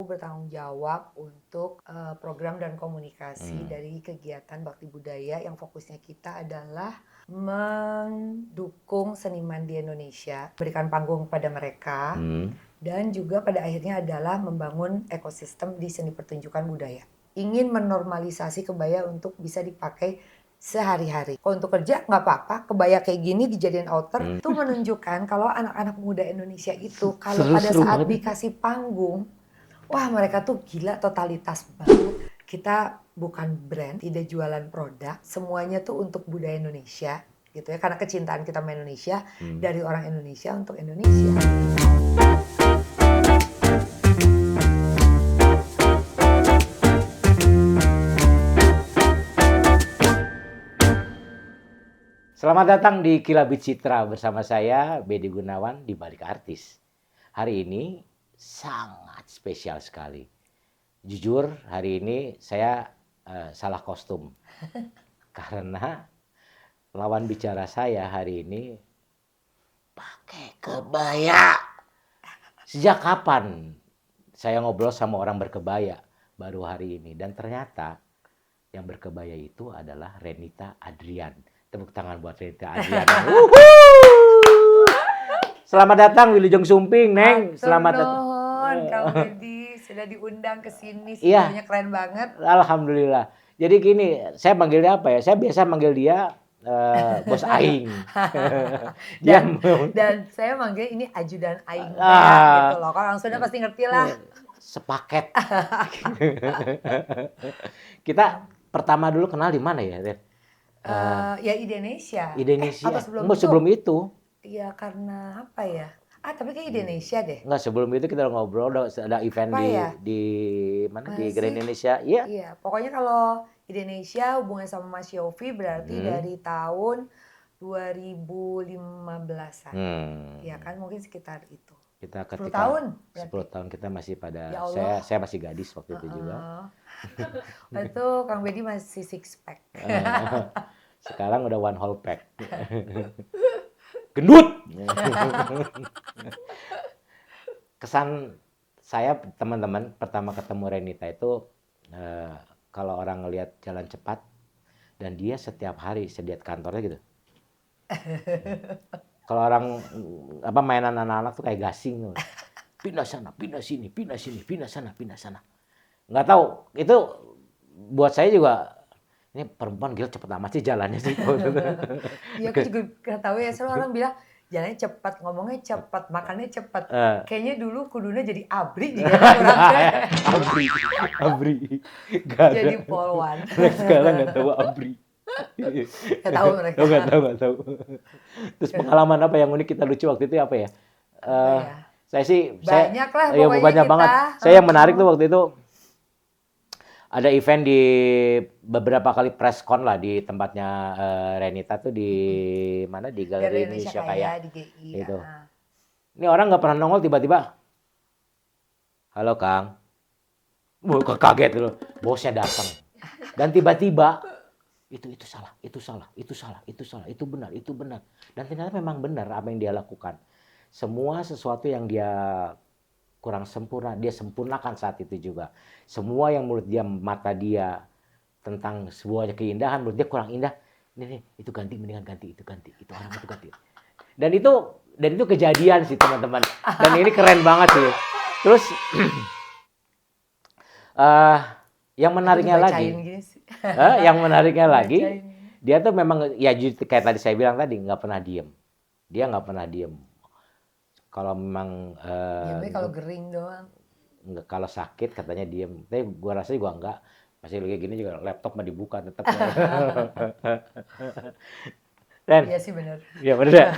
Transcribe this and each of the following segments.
bertanggung jawab untuk program dan komunikasi dari kegiatan Bakti Budaya yang fokusnya kita adalah mendukung seniman di Indonesia, berikan panggung pada mereka, dan juga pada akhirnya adalah membangun ekosistem di seni pertunjukan budaya. Ingin menormalisasi kebaya untuk bisa dipakai sehari-hari. Kalau untuk kerja nggak apa-apa, kebaya kayak gini dijadiin outer, itu menunjukkan kalau anak-anak muda Indonesia itu kalau pada saat dikasih panggung, wah mereka tuh gila, totalitas banget. Kita bukan brand, tidak jualan produk, semuanya tuh untuk budaya Indonesia gitu ya, karena kecintaan kita sama Indonesia dari orang Indonesia untuk Indonesia. Selamat datang di Kilabit Citra bersama saya, Bedi Gunawan, di Balik Artis. Hari ini sangat spesial sekali. Jujur, hari ini saya salah kostum. Karena lawan bicara saya hari ini pakai kebaya. Sejak kapan saya ngobrol sama orang berkebaya? Baru hari ini. Dan ternyata yang berkebaya itu adalah Renita Adrian. Tepuk tangan buat Renita Adrian. Selamat datang Wilujeng Sumping, Neng. Selamat datang. Kang Bedi sudah diundang ke sini, sebenarnya keren banget. Alhamdulillah. Jadi gini, saya manggilnya apa ya? Saya biasa manggil dia Bos Aing. Dan saya manggil ini ajudan Aing gitu loh. Kalau orang Sunda pasti ngerti lah. Sepaket. Kita pertama dulu kenal di mana ya, Ren? Ya Indonesia. Indonesia. Atau sebelum itu. Iya karena apa ya? Tapi kayak Indonesia deh. Enggak, sebelum itu kita ngobrol, ada event di mana? Di Grand Indonesia. Iya. Iya, pokoknya kalau Indonesia hubungan sama Mas Yofi berarti dari tahun 2015-an. Ya kan mungkin sekitar itu. Kita 10 tahun. 10 tahun kita masih pada ya saya masih gadis waktu itu juga. Waktu itu Kang Bedi masih six pack. Sekarang udah one whole pack. Gendut. Kesan saya teman-teman pertama ketemu Renita itu kalau orang ngelihat jalan cepat dan dia setiap hari sediat kantornya gitu. Kalau orang mainan anak-anak tuh kayak gasing tuh. Pindah sana, pindah sini, pindah sini, pindah sana, pindah sana. Nggak tahu, itu buat saya juga ini perempuan gila cepet amat sih jalannya sih. Iya, aku juga nggak tahu ya, selalu orang bilang jalannya cepat, ngomongnya cepat, makannya cepat. Kayaknya dulu kudunya jadi abri juga. Abri. Jadi polwan. Sekarang nggak tahu abri. Nggak tahu mereka. Nggak tahu. Terus pengalaman apa yang unik kita lucu waktu itu apa ya? Saya sih banyak lah pokoknya banyak kita. Banget. Saya yang menarik tuh waktu itu ada event di beberapa kali press con lah di tempatnya Renita tuh di mana di Galeri Indonesia Kaya di GI. Gitu. Ini orang nggak pernah nongol tiba-tiba. Halo Kang. Kaget loh. Bosnya datang. Dan tiba-tiba itu salah, itu benar. Dan ternyata memang benar apa yang dia lakukan. Semua sesuatu yang dia kurang sempurna, dia sempurnakan saat itu juga. Semua yang menurut dia, mata dia tentang sebuah keindahan, menurut dia kurang indah. Ini itu ganti, mendingan ganti, itu ganti, itu orang itu ganti. Dan itu kejadian sih teman-teman. Dan ini keren banget sih. Terus yang menariknya lagi, dia tuh memang ya kayak tadi saya bilang tadi nggak pernah diem. Dia nggak pernah diem. Kalau memang kalau gering doang. Enggak, kalau sakit katanya diem. Tapi gua rasa juga enggak. Masih kayak gini juga laptop mah dibuka tetap. Dan iya sih benar. Iya benar.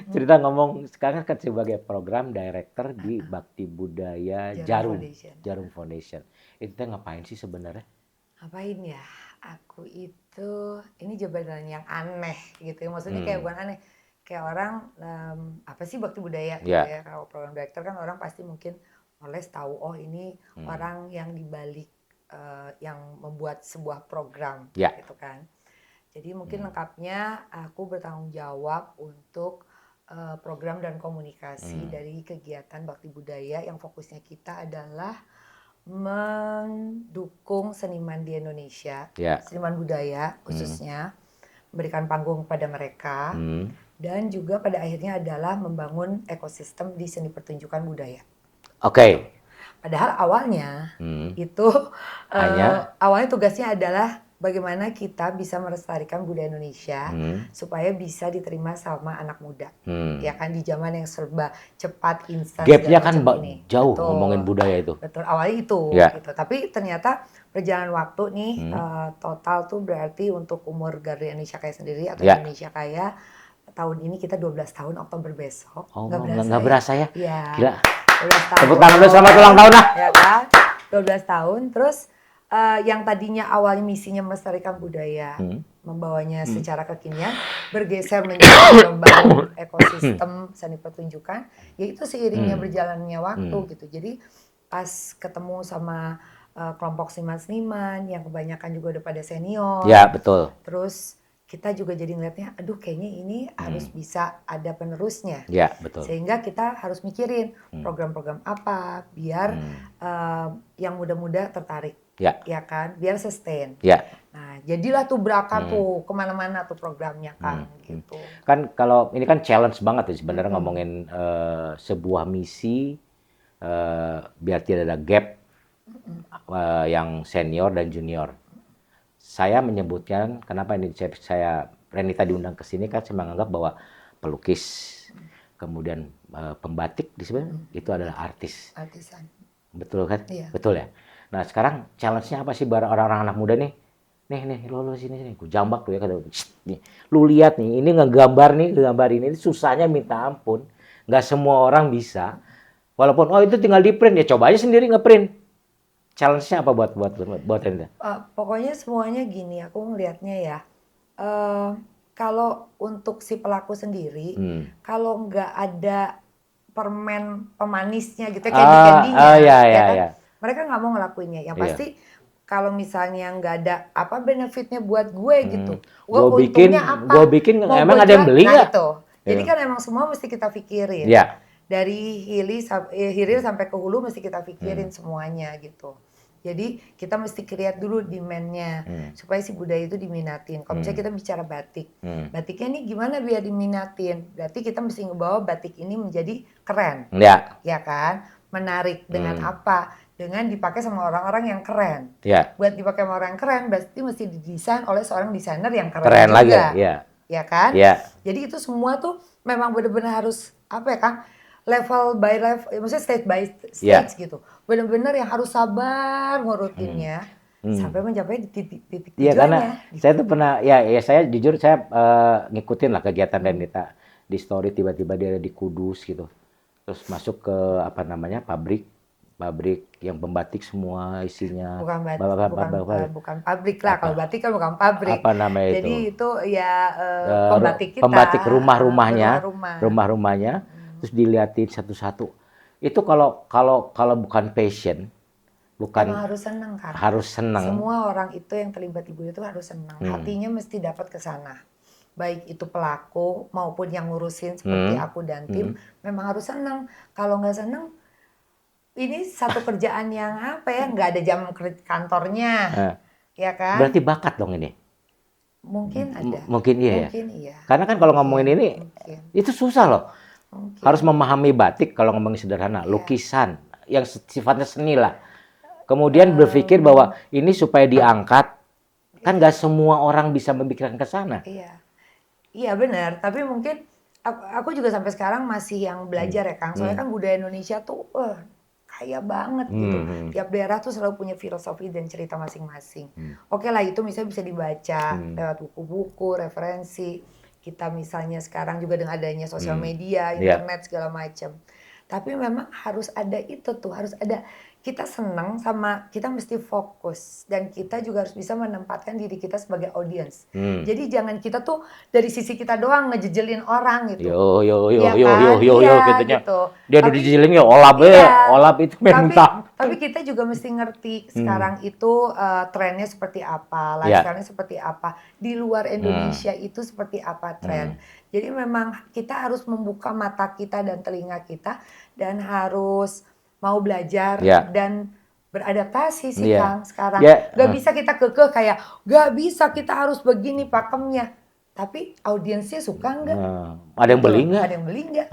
Cerita ngomong sekarang kan sebagai program director di Bakti Budaya Jarum Foundation. Itu ngapain sih sebenarnya? Ngapain ya? Aku itu ini jabatan yang aneh gitu ya. Maksudnya kayak bukan aneh. Kayak orang apa sih Bakti Budaya gitu ya. Kalau program director kan orang pasti mungkin oleh tahu ini orang yang dibalik yang membuat sebuah program gitu kan. Jadi mungkin lengkapnya aku bertanggung jawab untuk program dan komunikasi dari kegiatan Bakti Budaya yang fokusnya kita adalah mendukung seniman di Indonesia, seniman budaya khususnya, memberikan panggung pada mereka, dan juga pada akhirnya adalah membangun ekosistem di seni pertunjukan budaya. Oke. Padahal awalnya itu awalnya tugasnya adalah bagaimana kita bisa melestarikan budaya Indonesia supaya bisa diterima sama anak muda. Ya kan, di zaman yang serba cepat, instan. Gapnya kan jauh. Betul. Ngomongin budaya itu. Betul, awalnya itu. Gitu. Tapi ternyata perjalanan waktu nih total tuh berarti untuk umur Garuda Indonesia Kaya sendiri atau Indonesia Kaya tahun ini kita 12 tahun Oktober besok. Nggak berasa ya? Iya. Gila. 12 tahun. Tepuk tangan dulu, selamat ulang tahun lah. Ya kan? 12 tahun. Terus yang tadinya awalnya misinya melestarikan budaya, membawanya secara kekinian, bergeser menjadi membangun ekosistem seni pertunjukan, yaitu seiringnya berjalannya waktu gitu. Jadi pas ketemu sama kelompok seniman-seniman yang kebanyakan juga udah pada senior. Ya, betul. Terus kita juga jadi ngeliatnya, aduh kayaknya ini harus bisa ada penerusnya. Ya, betul. Sehingga kita harus mikirin program-program apa biar yang muda-muda tertarik. Ya kan, biar sustain. Nah, jadilah tuh Braka tuh kemana-mana tuh programnya kan, gitu. Kan kalau ini kan challenge banget ya sebenarnya ngomongin sebuah misi biar tidak ada gap yang senior dan junior. Saya menyebutkan, kenapa ini saya Renita diundang ke sini kan saya menganggap bahwa pelukis, kemudian pembatik di sebenarnya itu adalah artisan. Betul kan? Iya. Betul ya. Nah sekarang challenge-nya apa sih buat orang-orang anak muda nih? Nih, lo sini, gue jambak tuh ya, nih, lu lihat nih, ini ngegambar ini susahnya minta ampun, nggak semua orang bisa. Walaupun itu tinggal di print ya, coba aja sendiri ngeprint. Challenge-nya apa buat Renita? Pokoknya semuanya gini, aku ngelihatnya ya. Kalau untuk si pelaku sendiri, kalau nggak ada permen pemanisnya gitu, candy-candy-nya, kan? Mereka nggak mau ngelakuinnya. Yang pasti kalau misalnya nggak ada apa benefitnya buat gue gitu, gue untungnya apa? Gue bikin, emang ada yang beli nggak? Itu. Jadi kan emang semua mesti kita pikirin. Dari hilir sampai ke hulu mesti kita pikirin semuanya gitu. Jadi kita mesti create dulu demand-nya supaya si budaya itu diminatin. Kalau misalnya kita bicara batik, batiknya ini gimana biar diminatin? Berarti kita mesti ngebawa batik ini menjadi keren, ya kan? Menarik dengan apa? Dengan dipakai sama orang-orang yang keren. Buat dipakai sama orang yang keren, berarti mesti didesain oleh seorang desainer yang keren juga, ya kan? Jadi itu semua tuh memang benar-benar harus apa ya Kang? Level by level, maksudnya stage by stage gitu. Benar-benar yang harus sabar ngurutinnya sampai mencapai di titik tujuannya. Karena saya tuh pernah, saya jujur saya ngikutin lah kegiatan Renita di story, tiba-tiba dia ada di Kudus gitu. Terus masuk ke pabrik yang pembatik semua isinya. Bukan pabrik lah, kalau batik kan bukan pabrik. Apa namanya itu? Jadi itu ya pembatik kita. Pembatik rumah-rumahnya. Terus dilihatin satu-satu. Itu kalau bukan passion, emang harus senang kan? Harus senang. Semua orang itu yang terlibat di budaya itu harus senang. Hatinya mesti dapat ke sana. Baik itu pelaku maupun yang ngurusin seperti aku dan tim, memang harus senang. Kalau nggak senang, ini satu kerjaan yang apa ya? Nggak ada jam kantornya, ya kan? Berarti bakat dong ini. Mungkin ada. Mungkin iya. Karena kan kalau ngomongin ini, itu susah loh. Harus memahami batik kalau ngomongin sederhana, lukisan yang sifatnya seni lah. Kemudian berpikir bahwa ini supaya diangkat, kan nggak semua orang bisa memikirkan ke sana. Iya benar. Tapi mungkin aku juga sampai sekarang masih yang belajar ya Kang. Soalnya kan budaya Indonesia tuh kaya banget gitu. Tiap daerah tuh selalu punya filosofi dan cerita masing-masing. Oke lah itu misalnya bisa dibaca lewat buku-buku, referensi. Kita misalnya sekarang juga dengan adanya sosial media, internet segala macam. Tapi memang harus ada itu tuh, harus ada kita senang sama kita mesti fokus dan kita juga harus bisa menempatkan diri kita sebagai audience. Jadi jangan kita tuh dari sisi kita doang ngejejelin orang gitu. Yo, katanya. Dia udah dijejelin ya olap itu minta. Tapi kita juga mesti ngerti sekarang itu trennya seperti apa, Ya. lifestyle-nya seperti apa, di luar Indonesia itu seperti apa tren. Jadi memang kita harus membuka mata kita dan telinga kita dan harus mau belajar Ya. dan beradaptasi sih Iya. Kang sekarang. Ya, Gak bisa kita kekeh kayak gak bisa kita harus begini pakemnya. Tapi audiensnya suka nggak? Ada yang Gitu beli loh. nggak? Ada yang beli nggak?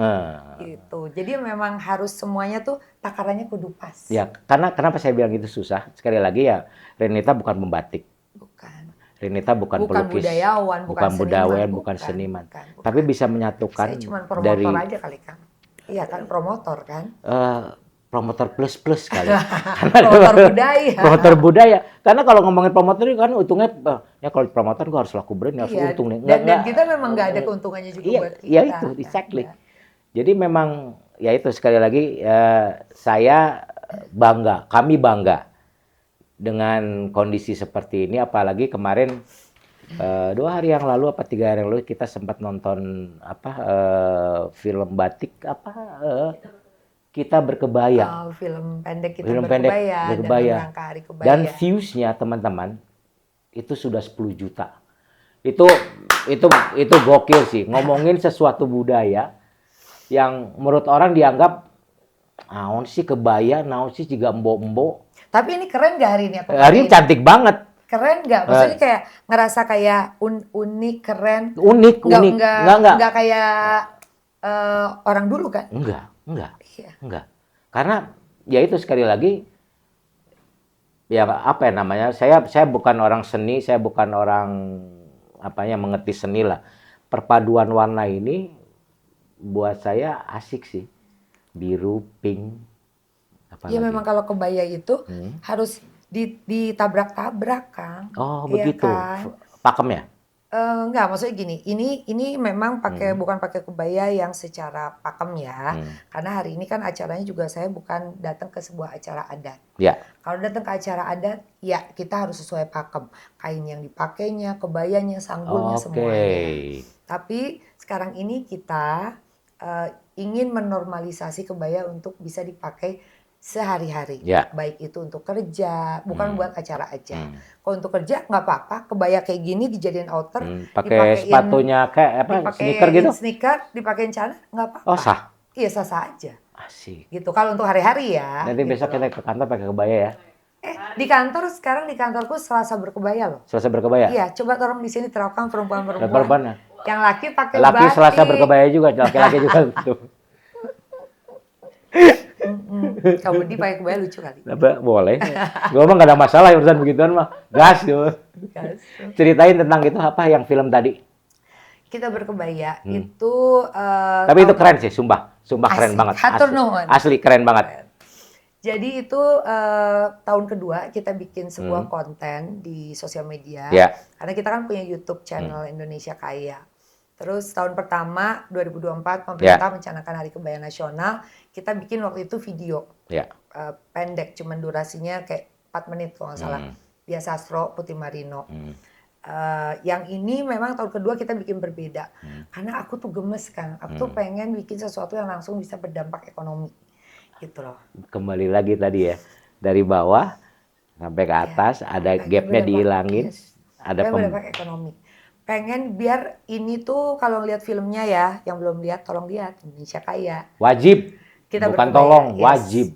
Gitu. Jadi memang harus semuanya tuh takarannya kudu pas. Ya, karena kenapa saya bilang itu susah? Sekali lagi ya, Renita bukan membatik. Bukan. Renita bukan pelukis, budayawan, bukan budayawan, bukan bukan, seniman. bukan. Tapi bisa menyatukan Saya cuma promotor dari aja kali Kang. Iya kan, promotor kan. promotor plus kali. Promotor budaya. Promotor budaya. Karena kalau ngomongin promotor itu kan untungnya, ya kalau promotor gua harus laku brand, harus Iya, untung nih. dan kita memang nggak ada keuntungannya juga Iya, buat kita. iya itu, kan? exactly. Nggak. Jadi memang ya itu sekali lagi saya bangga, kami bangga dengan kondisi seperti ini. Apalagi kemarin 2 hari yang lalu apa 3 hari yang lalu kita sempat nonton film batik kita berkebaya. Film pendek kita Film pendek berkebaya, berkebaya. dan rangka hari kebaya. Dan views-nya teman-teman itu sudah 10 juta. Itu gokil sih. Ngomongin sesuatu budaya yang menurut orang dianggap naon sih kebaya, naon sih juga embok-embok. Tapi ini keren gak hari ini aku? Hari ini cantik banget. Keren nggak? Maksudnya kayak ngerasa kayak unik, keren. Unik. Nggak kayak orang dulu kan? Enggak. Iya. Enggak. Karena ya itu sekali lagi ya apa ya namanya? Saya bukan orang seni, saya bukan orang mengerti seni lah. Perpaduan warna ini buat saya asik sih. Biru, pink, Ya memang kalau kebaya itu harus ditabrak-tabrak, Kang. Oh, Iya begitu. kan? Pakem ya? Enggak, maksudnya gini, ini memang bukan pakai kebaya yang secara pakem ya. Karena hari ini kan acaranya juga saya bukan datang ke sebuah acara adat. Ya. Kalau datang ke acara adat, ya kita harus sesuai pakem. Kain yang dipakainya, kebayanya, sanggulnya, semuanya. Tapi sekarang ini kita ingin menormalisasi kebaya untuk bisa dipakai sehari-hari, baik itu untuk kerja, bukan buat acara aja. Kalau untuk kerja nggak apa-apa, kebaya kayak gini dijadiin outer, pakai sepatunya kayak sneaker gitu, dipakein celana nggak apa-apa. Oh sah? Iya sah aja. Asik. Gitu kalau untuk hari-hari ya. Nanti gitu besok kita ke kantor pakai kebaya ya. Di kantor sekarang di kantorku Selasa berkebaya loh. Selasa berkebaya? Iya, coba tolong di sini terapkan perempuan-perempuan. Yang laki pakai batik. Laki Selasa berkebaya juga, laki-laki juga gitu. Kamu di pakai kebaya lucu kali. Boleh. Gue mah gak ada masalah urusan begituan mah. Gas gitu. Ceritain tentang itu apa yang film tadi. Kita berkebaya itu. Tapi itu keren sih, sumpah keren banget. Asli keren banget. Jadi itu tahun kedua kita bikin sebuah konten di sosial media. Karena kita kan punya YouTube channel Indonesia Kaya. Terus tahun pertama 2024 pemerintah mencanangkan Hari Kebaya Nasional. Kita bikin waktu itu video pendek, cuman durasinya kayak 4 menit kalau nggak salah. Dia Sastro Putih Marino. Yang ini memang tahun kedua kita bikin berbeda. Karena aku tuh gemes kan. Aku tuh pengen bikin sesuatu yang langsung bisa berdampak ekonomi. Gitu loh. Kembali lagi tadi ya. Dari bawah sampai ke atas ada gapnya dihilangin. Ada berdampak ekonomi. Pengen biar ini tuh kalau lihat filmnya ya, yang belum lihat tolong lihat Indonesia Kaya. Wajib. Kita bukan tolong, wajib.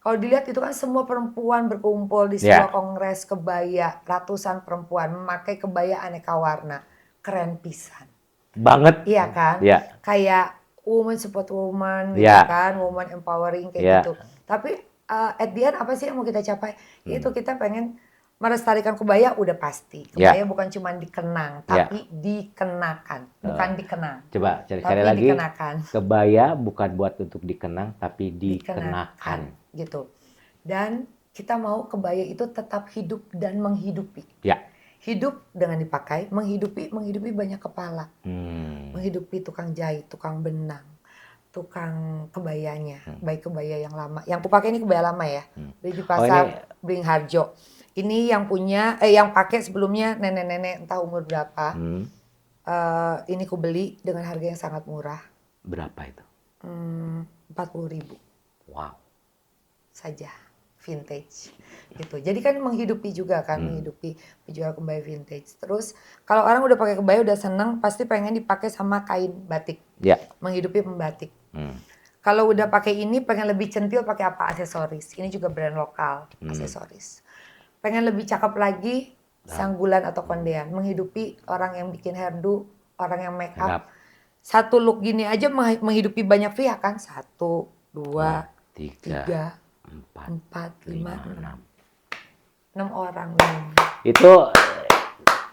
Kalau dilihat itu kan semua perempuan berkumpul di sebuah kongres kebaya, ratusan perempuan memakai kebaya aneka warna, keren pisan. Banget. Iya kan? Kayak woman support woman, gitu kan, woman empowering kayak gitu. Tapi at the end apa sih yang mau kita capai? Itu kita pengen melestarikan kebaya udah pasti. Kebaya bukan cuma dikenang, tapi dikenakan, bukan dikenang. Coba cari lagi. Dikenakan. Kebaya bukan buat untuk dikenang, tapi dikenakan. Gitu. Dan kita mau kebaya itu tetap hidup dan menghidupi. Hidup dengan dipakai, menghidupi banyak kepala. Menghidupi tukang jahit, tukang benang, tukang kebayanya, baik kebaya yang lama. Yang aku pakai ini kebaya lama ya, beli di pasar Beringharjo. Ini yang punya, yang pakai sebelumnya nenek-nenek entah umur berapa. Ini ku beli dengan harga yang sangat murah. Berapa itu? 40.000. Wow. saja vintage gitu. Jadi kan menghidupi juga kan, menghidupi penjual kebaya vintage. Terus kalau orang udah pakai kebaya udah seneng, pasti pengen dipakai sama kain batik. Ya. Menghidupi pembatik. Kalau udah pakai ini pengen lebih centil pakai apa? Aksesoris. Ini juga brand lokal, aksesoris. Pengen lebih cakep lagi, sanggulan atau kondean. Menghidupi orang yang bikin hairdo, orang yang make up. Satu look gini aja menghidupi banyak pihak kan. 1, 2, 3, 4, 5, 6 orang. Itu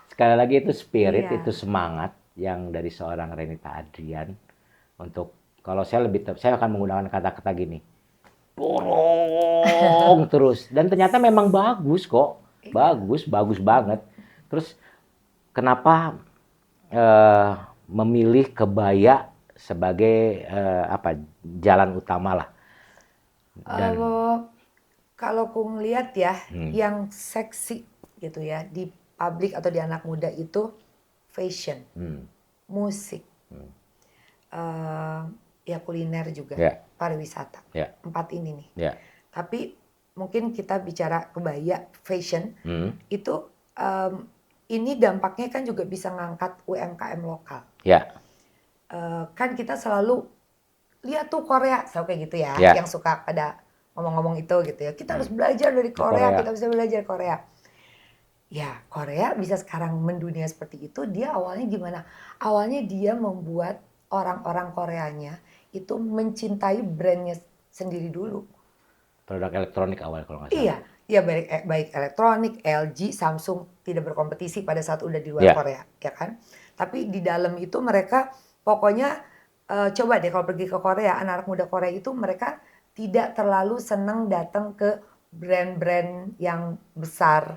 sekali lagi itu spirit, Iya. itu semangat yang dari seorang Renita Adrian untuk, kalau saya akan menggunakan kata-kata gini, dorong terus, dan ternyata memang bagus kok, bagus banget. Terus kenapa memilih kebaya sebagai jalan utama lah? Dan kalau aku ngeliat ya, yang seksi gitu ya di publik atau di anak muda itu fashion, musik, ya kuliner juga, pariwisata. 4 ini nih. Tapi mungkin kita bicara kebaya, fashion, itu ini dampaknya kan juga bisa ngangkat UMKM lokal. Kan kita selalu lihat tuh Korea, selalu kayak gitu ya, yang suka pada ngomong-ngomong itu gitu ya. Kita harus belajar dari Korea, kita bisa belajar Korea. Ya, Korea bisa sekarang mendunia seperti itu, dia awalnya gimana? Awalnya dia membuat orang-orang Koreanya itu mencintai brandnya sendiri dulu. Produk elektronik awal kalau nggak salah. Iya, baik elektronik, LG, Samsung tidak berkompetisi pada saat udah di luar Korea, ya kan? Tapi di dalam itu mereka pokoknya coba deh kalau pergi ke Korea, anak-anak muda Korea itu mereka tidak terlalu senang datang ke brand-brand yang besar,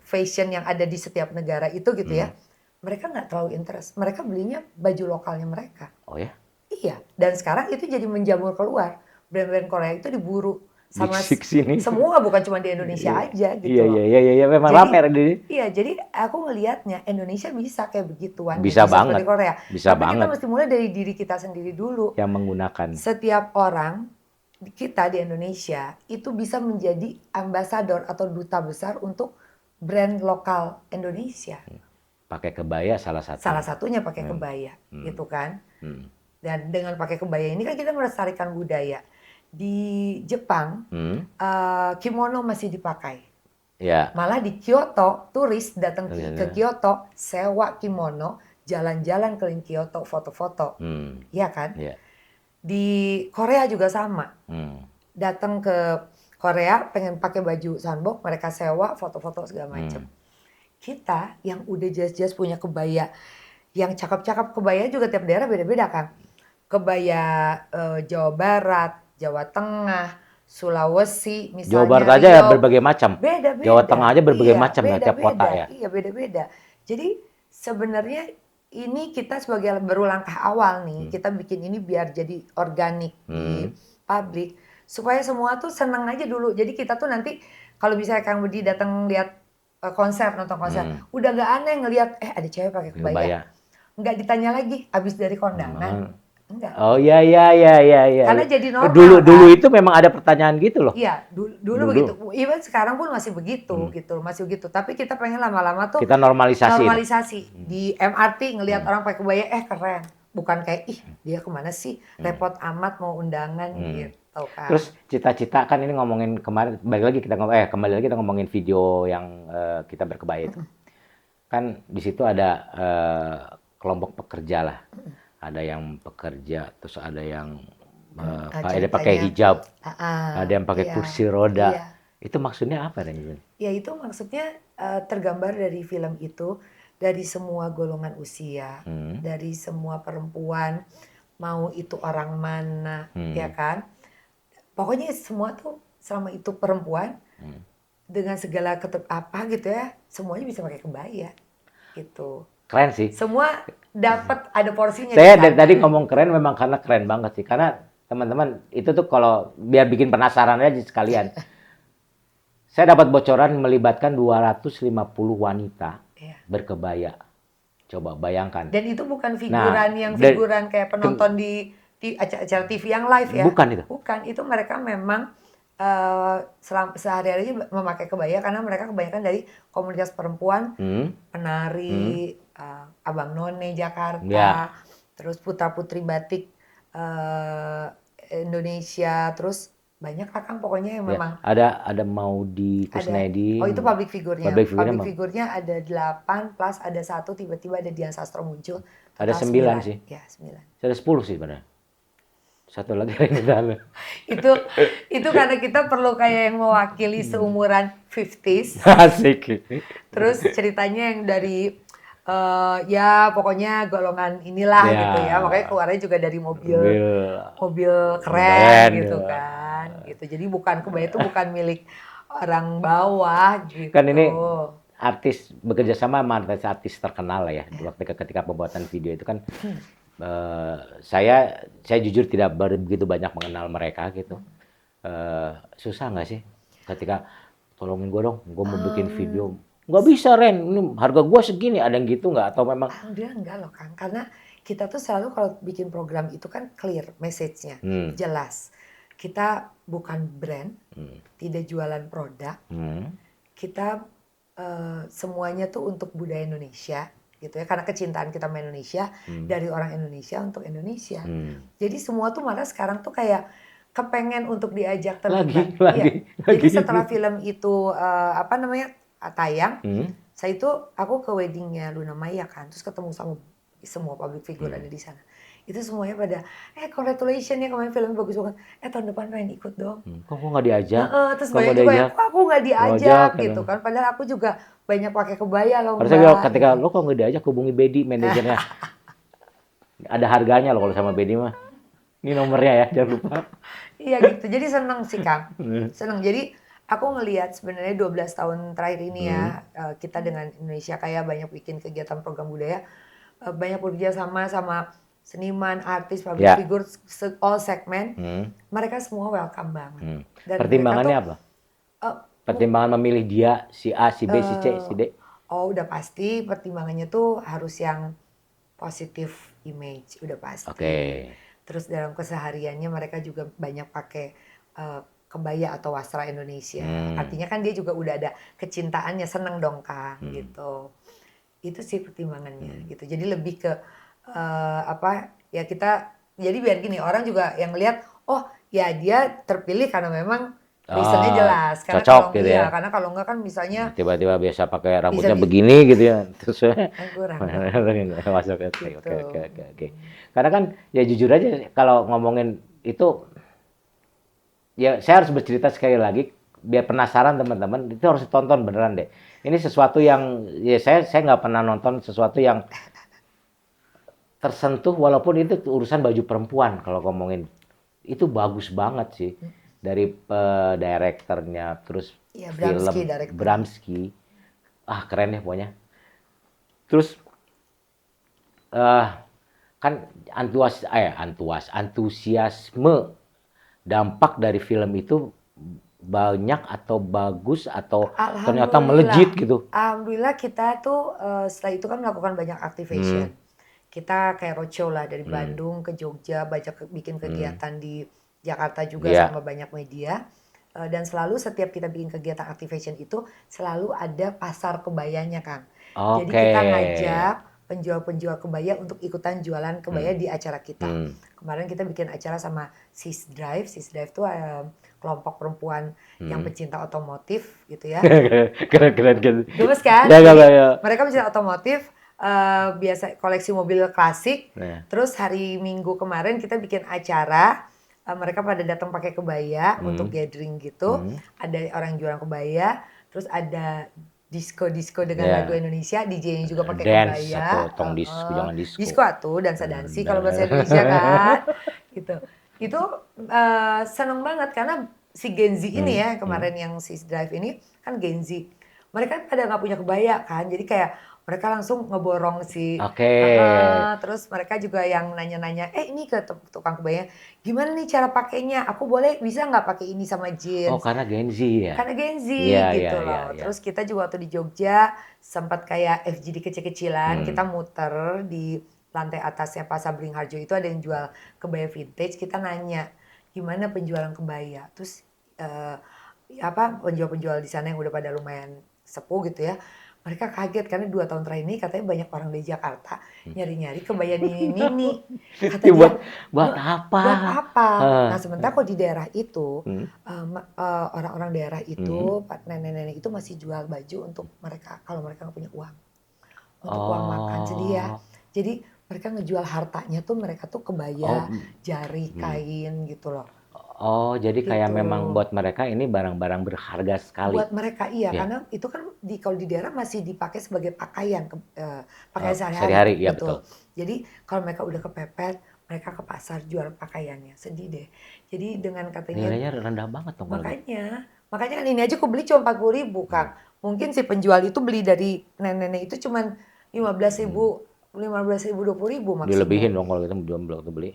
fashion yang ada di setiap negara itu gitu ya. Mereka nggak terlalu interest. Mereka belinya baju lokalnya mereka. Oh ya? Iya. Dan sekarang itu jadi menjamur keluar. Brand-brand Korea itu diburu sama sini. Semua, bukan cuma di Indonesia aja gitu loh. Iya, memang rame ini. Iya, jadi aku ngelihatnya Indonesia bisa kayak begituan. Bisa banget. Seperti Korea. Bisa Tapi banget. kita mesti mulai dari diri kita sendiri dulu. Yang menggunakan. Setiap orang kita di Indonesia itu bisa menjadi ambasador atau duta besar untuk brand lokal Indonesia. Pakai kebaya salah satu. Salah satunya pakai kebaya, gitu kan. Dan dengan pakai kebaya ini kan kita melestarikan budaya. Di Jepang, kimono masih dipakai. Malah di Kyoto, turis datang ke Kyoto, sewa kimono, jalan-jalan keliling Kyoto, foto-foto. Iya kan? Di Korea juga sama. Datang ke Korea pengen pakai baju hanbok, mereka sewa, foto-foto segala macam. Kita yang udah jelas-jelas punya kebaya, yang cakep-cakep, kebaya juga tiap daerah beda-beda kan. Kebaya Jawa Barat, Jawa Tengah, Sulawesi misalnya. Jawa Barat aja ya berbagai macam. Beda-beda. Jawa Tengah aja berbagai macam ya tiap kota ya. Iya, beda-beda. Jadi sebenarnya ini kita sebagai baru langkah awal nih, kita bikin ini biar jadi organik di publik, supaya semua tuh seneng aja dulu. Jadi kita tuh nanti kalau misalnya Kang Budi datang lihat konser, nonton konser, udah gak aneh ngelihat ada cewek pakai kebaya. Nggak ditanya lagi habis dari kondangan. Enggak. Oh iya. Karena jadi normal. Dulu itu memang ada pertanyaan gitu loh. Iya, dulu begitu. Even sekarang pun masih begitu gitu, masih begitu. Tapi kita pengen lama-lama tuh kita normalisasi. Di MRT ngelihat orang pakai kebaya keren. Bukan kayak dia kemana sih? Repot amat mau undangan gitu kan. Terus cita-cita kan ini ngomongin kemarin kembali lagi kita ngomongin video yang kita berkebaya itu. Kan di situ ada kelompok pekerja lah. Ada yang pekerja, terus ada yang ada pakai hijab, ada yang pakai kursi roda. Itu maksudnya apa nih? Ya itu maksudnya tergambar dari film itu, dari semua golongan usia, dari semua perempuan, mau itu orang mana, ya kan? Pokoknya semua tuh selama itu perempuan dengan segala apa gitu ya, semuanya bisa pakai kebaya, gitu. Keren sih. Semua dapat ada porsinya. Saya dari tadi ngomong keren memang karena keren banget sih. Karena teman-teman itu tuh kalau biar bikin penasaran aja sekalian. Saya dapat bocoran melibatkan 250 wanita berkebaya. Coba bayangkan. Dan itu bukan figuran figuran kayak penonton di acara TV yang live ya. Bukan itu. Bukan, itu mereka memang sehari-hari memakai kebaya karena mereka kebanyakan dari komunitas perempuan, penari, abang none Jakarta, terus putra-putri batik Indonesia, terus banyak lah Kang pokoknya yang memang ada Maudy ada. Kusnedi. Oh itu public figurnya. Public Public figurnya figurnya ada 8 plus ada 1 tiba-tiba ada Dian Sastro muncul. ada Total 9 sih. Ya 9. Ada 10 sih benar. Satu lagi yang di dalam. itu karena kita perlu kayak yang mewakili seumuran 50s. Asik. Terus ceritanya yang dari ya pokoknya golongan inilah Ya. gitu ya. Makanya keluarnya juga dari mobil keren Keren, gitu ya. kan. Gitu. Jadi bukan kebaya itu bukan milik orang bawah gitu. Kan ini artis bekerja sama artis terkenal lah ya. Ketika pembuatan video itu kan saya jujur tidak begitu banyak mengenal mereka gitu. Susah nggak sih ketika tolongin gue dong, gue mau bikin video. Nggak bisa Ren, ini harga gue segini, ada yang gitu nggak? Atau memang? Alhamdulillah enggak loh Kang, karena kita tuh selalu kalau bikin program itu kan clear message-nya, jelas. Kita bukan brand, tidak jualan produk, kita semuanya tuh untuk budaya Indonesia gitu ya, karena kecintaan kita sama Indonesia dari orang Indonesia untuk Indonesia. Jadi semua tuh malah sekarang tuh kayak kepengen untuk diajak terlibat. Lagi. Jadi setelah film itu tayang, saya itu aku ke weddingnya Luna Maya kan, terus ketemu sama semua public figure ada di sana. Itu semuanya pada, congratulations ya kemarin filmnya bagus banget. Tahun depan pengen ikut dong. Kok nggak diajak? Terus banyak juga yang, kok aku nggak diajak gitu kan. Padahal aku juga banyak pakai kebaya loh Mbak. Harusnya ketika lo kok nggak diajak hubungi Bedi manajernya. Ada harganya loh kalau sama Bedi mah. Ini nomornya ya, jangan lupa. Iya gitu, jadi seneng sih Kang. Seneng, jadi aku ngelihat sebenarnya 12 tahun terakhir ini ya, kita dengan Indonesia Kaya banyak bikin kegiatan program budaya, banyak bekerja sama seniman, artis, public figure, all segmen, mereka semua welcome banget. Dan pertimbangannya apa? Pertimbangan memilih dia, si A, si B, si C, si D? Oh udah pasti pertimbangannya tuh harus yang positive image, udah pasti. Terus dalam kesehariannya mereka juga banyak pakai kebaya atau wastra Indonesia. Artinya kan dia juga udah ada kecintaannya, seneng dong Kang gitu. Itu sih pertimbangannya gitu. Jadi lebih ke ya kita, jadi biar gini orang juga yang lihat, oh ya dia terpilih karena memang reasonnya jelas. Karena cocok gitu ya. Karena kalau enggak kan misalnya tiba-tiba biasa pakai rambutnya begini gitu ya. Terus kurang. Masuk oke. Karena kan ya jujur aja kalau ngomongin itu ya saya harus bercerita sekali lagi biar penasaran teman-teman, itu harus ditonton beneran deh. Ini sesuatu yang ya saya nggak pernah nonton sesuatu yang tersentuh walaupun itu urusan baju perempuan. Kalau ngomongin itu bagus banget sih dari direkturnya, terus ya, film Bramski, keren deh pokoknya. Terus kan antusiasme dampak dari film itu banyak atau bagus atau ternyata melejit gitu. Alhamdulillah kita tuh setelah itu kan melakukan banyak activation. Kita kayak roadshow lah dari Bandung ke Jogja, bikin kegiatan di Jakarta juga sama banyak media. Dan selalu setiap kita bikin kegiatan activation itu selalu ada pasar kebayanya Kang. Jadi kita ngajak penjual-penjual kebaya untuk ikutan jualan kebaya di acara kita. Kemarin kita bikin acara sama Sis Drive. Sis Drive itu kelompok perempuan yang pecinta otomotif gitu ya. Keren. Gemes kan? Ya. Mereka pecinta otomotif, biasa koleksi mobil klasik. Terus hari Minggu kemarin kita bikin acara, mereka pada datang pakai kebaya untuk gathering gitu. Ada orang jualan kebaya, terus ada disco dengan lagu Indonesia, DJ-nya juga pakai kebaya. Jangan disco. Disco atuh, dansa-dansi kalau bahasa Indonesia kan. Gitu. Itu seneng banget karena si Gen Z ini ya, kemarin yang si Drive ini kan Gen Z. Mereka pada nggak punya kebaya kan, jadi kayak mereka langsung ngeborong si terus mereka juga yang nanya-nanya, ini ke tukang kebaya, gimana nih cara pakainya? Aku bisa nggak pakai ini sama jeans? Oh karena Gen Z ya? Karena Gen Z gitu loh. Terus kita juga waktu di Jogja sempat kayak FGD kecil-kecilan, kita muter di lantai atasnya Pasar Beringharjo itu ada yang jual kebaya vintage, kita nanya gimana penjualan kebaya. Terus penjual-penjual di sana yang udah pada lumayan sepuh gitu ya, mereka kaget karena 2 tahun terakhir ini katanya banyak orang dari Jakarta nyari-nyari kebaya Nini. Kata Ya dia, buat apa? buat apa? Heeh. Nah sementara kalau di daerah itu, Hmm. orang-orang daerah itu, nenek-nenek itu masih jual baju untuk mereka kalau mereka nggak punya uang. Untuk uang makan sedia. Oh. Jadi mereka ngejual hartanya tuh mereka tuh kebaya, Oh. jari, kain gitu loh. Oh, jadi kayak Gitu. memang buat mereka ini barang-barang berharga sekali. Buat mereka iya, Ya. karena itu kan kalau di daerah masih dipakai sebagai pakaian, pakaian sehari-hari, Sehari-hari, ya betul. betul. Jadi kalau mereka udah kepepet, mereka ke pasar jual pakaiannya, sedih deh. Jadi dengan katanya, Nilainya rendah banget dong kalau gitu. makanya kan ini aja aku beli cuma 40.000 Kang. Mungkin si penjual itu beli dari nenek-nenek itu cuman 15.000, 15.000, 20.000 Dilebihin maksimum. dong kalau gitu belum belum beli.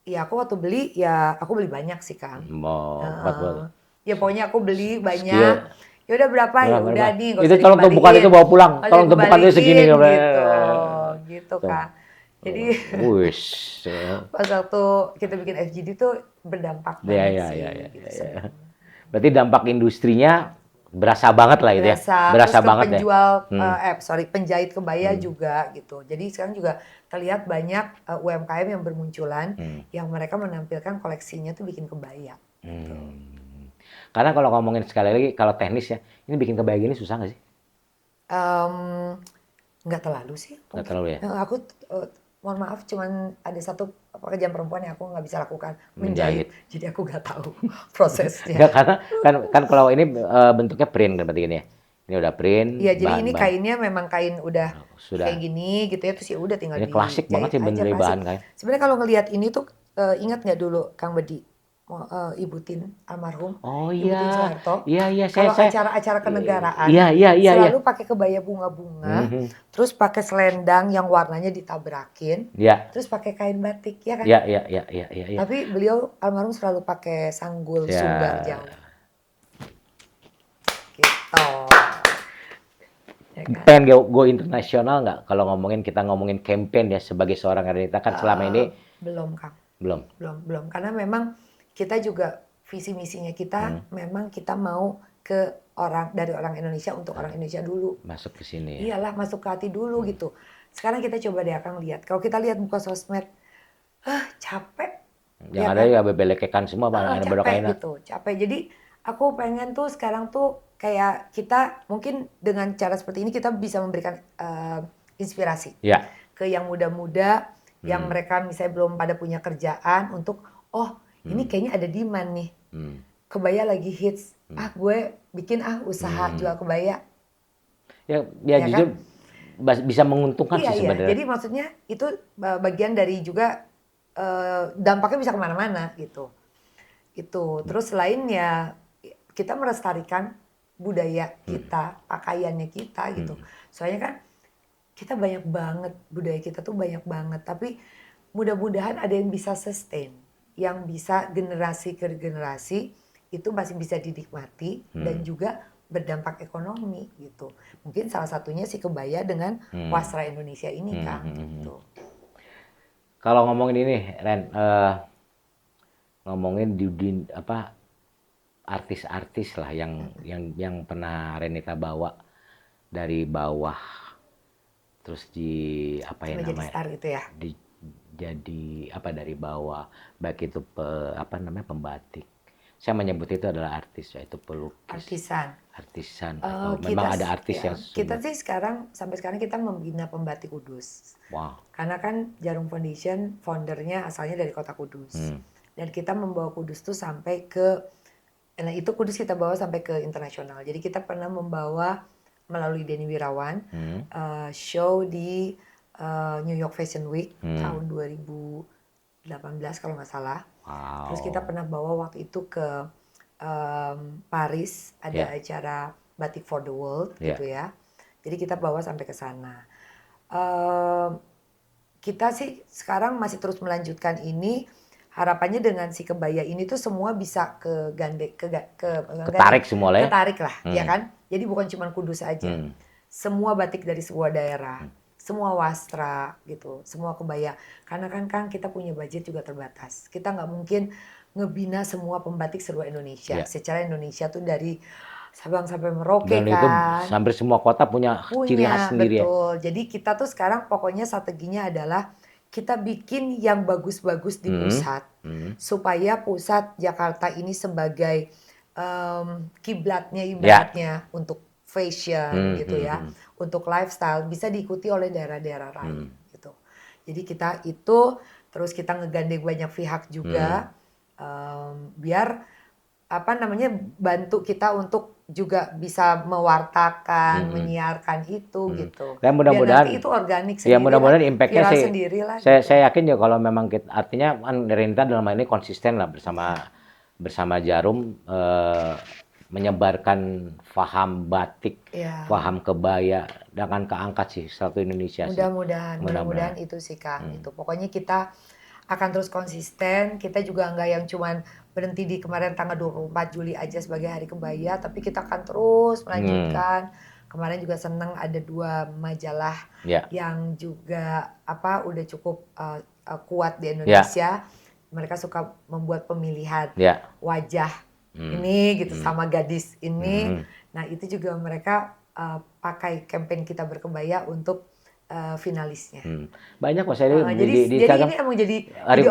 Iya aku waktu beli ya aku beli banyak sih Kang. Mau Heeh. 40. Ya pokoknya aku beli banyak. Sekian. Ya udah berapa? Ya udah Berapa? nih, gak Itu usah tolong tumpukan itu dikembaliin. bawa pulang. Gak usah Tolong tumpukan itu segini. dikembaliin gitu. Gitu Tuh. Kang. Jadi Wis. pas waktu kita bikin FGD tuh berdampak Ya, banget ya, sih ya, ya, gitu. ya, ya. Berarti dampak industrinya berasa banget lah itu ya. Berasa. Berasa Terus ke banget ya. penjual, penjahit kebaya Hmm. juga gitu. Jadi sekarang juga terlihat banyak UMKM yang bermunculan yang mereka menampilkan koleksinya tuh bikin kebaya. Gitu. Karena kalau ngomongin sekali lagi, kalau teknis ya, ini bikin kebaya gini susah nggak sih? Nggak terlalu sih. Nggak terlalu ya? Aku mohon maaf, cuman ada satu pekerjaan perempuan yang aku nggak bisa lakukan, Menjahit. menjahit. Jadi aku nggak tahu prosesnya. Nggak, karena kan kalau ini bentuknya print kan berarti ini ya. Ini udah print, Iya, jadi ini bahan-bahan kainnya memang kain udah kayak sudah. gini gitu ya, terus ya udah tinggal Ini klasik banget dijahit sih aja bener klasik. bahan kain. Sebenarnya kalau ngelihat ini tuh ingat nggak dulu Kang Bedi, Ibu Tin almarhum, Oh Ibu Tin iya, Soeharto, iya iya kalau saya, acara-acara kenegaraan iya iya iya iya. selalu pakai kebaya bunga-bunga, terus pakai selendang yang warnanya ditabrakin, Iya, terus pakai kain batik ya kan. iya iya iya iya iya. Iya. Tapi beliau almarhum selalu pakai sanggul Ya, sumbar Jawa gitu. Ya kan? pengen go internasional nggak? Kalau kita ngomongin campaign ya sebagai seorang wanita kan selama ini Belum Kang. belum. Belum karena memang kita juga visi misinya kita memang kita mau ke dari orang Indonesia untuk orang Indonesia dulu. Masuk ke sini ya. Iyalah, masuk ke hati dulu gitu. Sekarang kita coba deh Kang lihat. Kalau kita lihat buka sosmed, capek. Yang Ya ada kan? ya bebelekekan semua Pak, ada Capek bedokaina. gitu, capek. Jadi aku pengen tuh sekarang tuh kayak kita mungkin dengan cara seperti ini kita bisa memberikan inspirasi Ya. ke yang muda-muda yang mereka misalnya belum pada punya kerjaan untuk ini kayaknya ada demand nih. Kebaya lagi hits. Gue bikin usaha jual kebaya. Ya Ya jujur kan? bisa menguntungkan Iya, sih iya. sebenarnya. Jadi maksudnya itu bagian dari juga dampaknya bisa kemana-mana gitu. Itu. Terus lainnya kita melestarikan budaya kita, pakaiannya kita gitu. Soalnya kan kita banyak banget, budaya kita tuh banyak banget. Tapi mudah-mudahan ada yang bisa sustain, yang bisa generasi ke generasi itu masih bisa dinikmati dan juga berdampak ekonomi gitu. Mungkin salah satunya si kebaya dengan wasra Indonesia ini Kang. Gitu. Kalau ngomongin ini, Ren, ngomongin artis-artis lah yang pernah Renita bawa dari bawah, terus apa ya Sampai jadi namanya? star gitu ya. Jadi dari bawah, baik itu pembatik. Saya menyebut itu adalah artis, yaitu pelukis. Artisan. Memang ada artis yang kita sih sampai sekarang kita membina pembatik Kudus. Wow. Karena kan Jarum Foundation foundernya asalnya dari kota Kudus. Dan kita membawa Kudus tuh sampai itu Kudus kita bawa sampai ke internasional. Jadi kita pernah membawa melalui Denny Wirawan show di New York Fashion Week tahun 2018 kalau nggak salah. Wow. Terus kita pernah bawa waktu itu ke Paris, ada acara Batik for the World gitu ya. Jadi kita bawa sampai ke sana. Kita sih sekarang masih terus melanjutkan ini. Harapannya dengan si kebaya ini tuh semua bisa ketarik semua lah ya. Ketarik lah, ya kan? Jadi bukan cuma Kudus aja. Semua batik dari sebuah daerah, semua wastra gitu, semua kebaya. Karena kan kita punya budget juga terbatas. Kita nggak mungkin ngebina semua pembatik seluruh Indonesia. Ya. Secara Indonesia tuh dari Sabang sampai Merauke Dan itu kan. hampir semua kota punya ciri khas Punya, sendiri ya. betul. Jadi kita tuh sekarang pokoknya strateginya adalah kita bikin yang bagus-bagus di pusat. Supaya pusat Jakarta ini sebagai kiblatnya ibaratnya untuk fashion gitu ya. Untuk lifestyle bisa diikuti oleh daerah-daerah lain gitu. Jadi kita itu terus kita ngegandeng banyak pihak juga biar apa namanya bantu kita untuk juga bisa mewartakan, menyiarkan itu gitu. Dan Biar mudah-mudahan nanti itu organik ya sendiri mudah-mudahan lah, impact-nya viral sih sendiri lah saya gitu. saya yakin ya kalau memang kita, artinya kan Renta dalam hal ini konsisten lah bersama Jarum menyebarkan faham batik, Ya, faham kebaya dengan keangkat sih satu Indonesia sih. mudah-mudahan itu sih Kang. Itu pokoknya kita akan terus konsisten. Kita juga nggak yang cuman berhenti di kemarin tanggal 24 Juli aja sebagai Hari Kebaya, tapi kita akan terus melanjutkan. Kemarin juga seneng ada 2 majalah Ya. yang juga apa udah cukup kuat di Indonesia. Mereka suka membuat pemilihan Ya. wajah ini gitu sama gadis ini. Nah, itu juga mereka pakai campaign kita berkebaya untuk finalisnya. Banyak Mas Eri Jadi di Instagram. ini emang jadi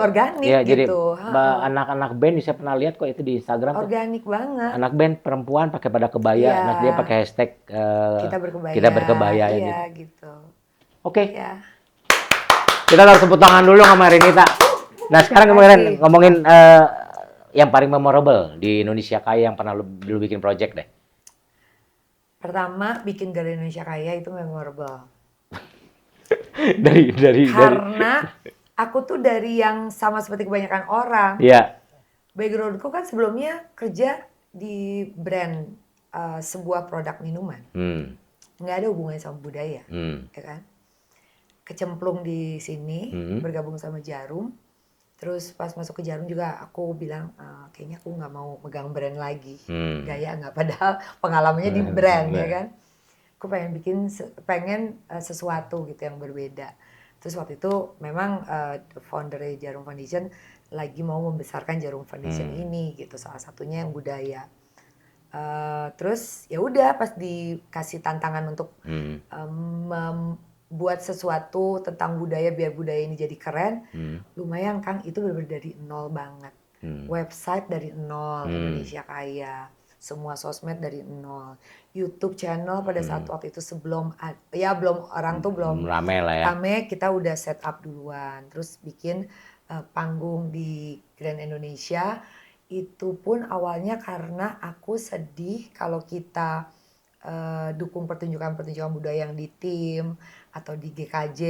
organik ya, jadi gitu. anak-anak band saya pernah lihat kok itu di Instagram tuh. Organik banget. Anak band perempuan pakai pada kebaya, Iya. nah dia pakai hashtag Kita berkebaya ya iya, gitu. gitu. Oke. Ya. Kita harus tepuk tangan dulu sama Renita. Nah, sekarang kemarin ngomongin yang paling memorable di Indonesia Kaya yang pernah lu bikin project deh. Pertama, bikin Galeri Indonesia Kaya itu memorable. Karena aku tuh dari yang sama seperti kebanyakan orang. Iya. Backgroundku kan sebelumnya kerja di brand sebuah produk minuman. Nggak ada hubungannya sama budaya, ya kan? Kecemplung di sini, bergabung sama Jarum. Terus pas masuk ke Jarum juga aku bilang kayaknya aku nggak mau megang brand lagi, gaya nggak, padahal pengalamannya di brand ya kan. Aku pengen sesuatu gitu yang berbeda. Terus waktu itu memang founder Jarum Foundation lagi mau membesarkan Jarum Foundation ini gitu, salah satunya yang budaya. Terus ya udah pas dikasih tantangan untuk buat sesuatu tentang budaya biar budaya ini jadi keren, lumayan Kang, itu benar-benar dari nol banget. Website dari nol, Indonesia Kaya, semua sosmed dari nol, YouTube channel pada saat waktu itu belum orang tuh belum rame lah ya. Rame, kita udah set up duluan, terus bikin panggung di Grand Indonesia. Itu pun awalnya karena aku sedih kalau kita dukung pertunjukan-pertunjukan budaya yang di tim atau di GKJ